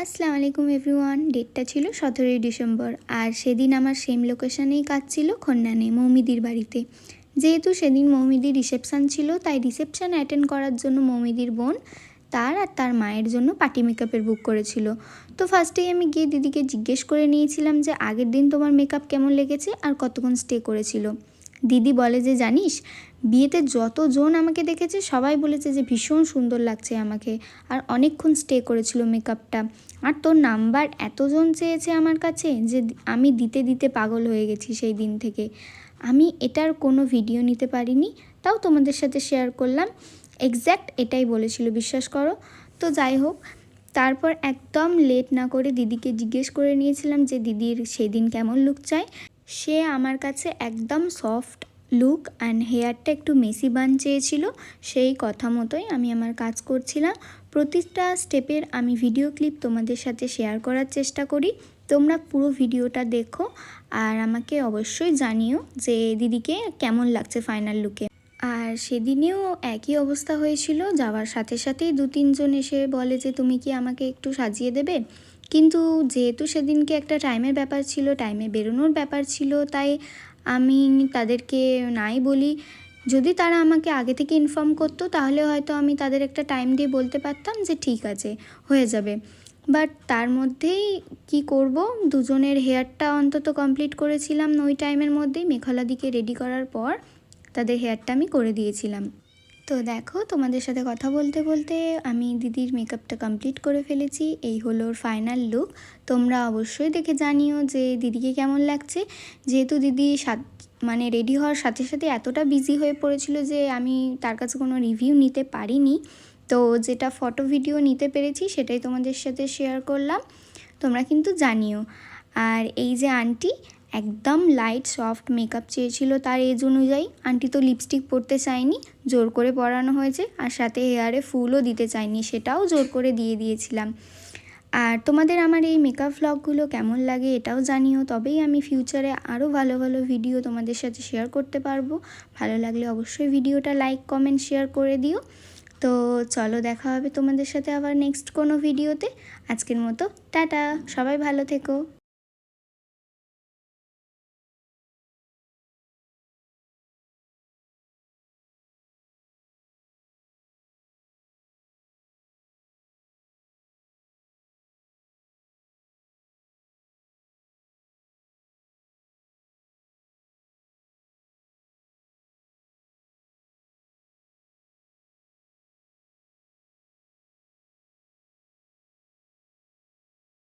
আসসালামু আলাইকুম এভরিওয়ান। ডেটটা ছিল 17ই ডিসেম্বর, আর সেদিন আমার সেম লোকেশানেই কাজ ছিল, খন্নানে মৌমিদির বাড়িতে। যেহেতু সেদিন মৌমিদির রিসেপশান ছিল, তাই রিসেপশান অ্যাটেন্ড করার জন্য মৌমিদির বোন তার আর তার মায়ের জন্য পার্টি মেকআপের বুক করেছিল। তো ফার্স্টেই আমি গিয়ে দিদিকে জিজ্ঞেস করে নিয়েছিলাম যে আগের দিন তোমার মেকআপ কেমন লেগেছে আর কতক্ষণ স্টে করেছিল। দিদি বলে যে জানিস, বিয়েতে যতজন আমাকে দেখেছে সবাই বলেছে যে ভীষণ সুন্দর লাগছে আমাকে, আর অনেকক্ষণ স্টে করেছিল মেকআপটা। আর তোর নাম্বার এতজন চেয়েছে আমার কাছে যে আমি দিতে দিতে পাগল হয়ে গেছি সেই দিন থেকে। আমি এটার কোনো ভিডিও নিতে পারিনি, তাও তোমাদের সাথে শেয়ার করলাম। এক্স্যাক্ট এটাই বলেছিল, বিশ্বাস করো। তো যাই হোক, তারপর একদম লেট না করে দিদিকে জিজ্ঞেস করে নিয়েছিলাম যে দিদির সেদিন কেমন লুক চাই। সে আমার কাছে একদম সফট লুক অ্যান্ড হেয়ারটা একটু মেসি বান চেয়েছিল। সেই কথা মতোই আমি আমার কাজ করছিলাম। প্রতিটা স্টেপের আমি ভিডিও ক্লিপ তোমাদের সাথে শেয়ার করার চেষ্টা করি। তোমরা পুরো ভিডিওটা দেখো আর আমাকে অবশ্যই জানিও যে দিদিকে কেমন লাগছে ফাইনাল লুকে। আর সেদিনেও একই অবস্থা হয়েছিল, যাওয়ার সাথে সাথেই 2-3 জন এসে বলে যে তুমি কি আমাকে একটু সাজিয়ে দেবে। কিন্তু যেহেতু সেদিনকে একটা টাইমের ব্যাপার ছিল, টাইমে বেরোনোর ব্যাপার ছিল, তাই আমি তাদেরকে নাই বলি। যদি তারা আমাকে আগে থেকে ইনফর্ম করতো তাহলে হয়তো আমি তাদের একটা টাইম দিয়ে বলতে পারতাম যে ঠিক আছে, হয়ে যাবে। বাট তার মধ্যেই কি করব, দুজনের হেয়ারটা অন্তত কমপ্লিট করেছিলাম ওই টাইমের মধ্যেই। মেঘলাদিকে রেডি করার পর তাদের হেয়ারটা আমি করে দিয়েছিলাম। তো দেখো, তোমাদের সাথে কথা বলতে বলতে আমি দিদির মেকআপটা কমপ্লিট করে ফেলেছি। এই হলো ওর ফাইনাল লুক। তোমরা অবশ্যই দেখে জানিও যে দিদিকে কেমন লাগছে। যেহেতু দিদি মানে রেডি হওয়ার সাথে সাথে এতটা বিজি হয়ে পড়েছিল যে আমি তার কাছে কোনো রিভিউ নিতে পারিনি। তো যেটা ফটো ভিডিও নিতে পেরেছি সেটাই তোমাদের সাথে শেয়ার করলাম। তোমরা কিন্তু জানিও। আর এই যে আন্টি একদম লাইট সফট মেকআপ চেয়েছিল তার এজ অনুযায়ী। আন্টি তো লিপস্টিক পরতে চায়নি, জোর করে পরানো হয়েছে, আর সাথে হেয়ারে ফুলও দিতে চায়নি, সেটাও জোর করে দিয়ে দিয়েছিলাম। আর তোমাদের আমার এই মেকআপ ভ্লগগুলো কেমন লাগে এটাও জানিও, তবেই আমি ফিউচারে আরও ভালো ভালো ভিডিও তোমাদের সাথে শেয়ার করতে পারবো। ভালো লাগলে অবশ্যই ভিডিওটা লাইক কমেন্ট শেয়ার করে দিও। তো চলো, দেখা হবে তোমাদের সাথে আবার নেক্সট কোনো ভিডিওতে। আজকের মতো টাটা, সবাই ভালো থেকো।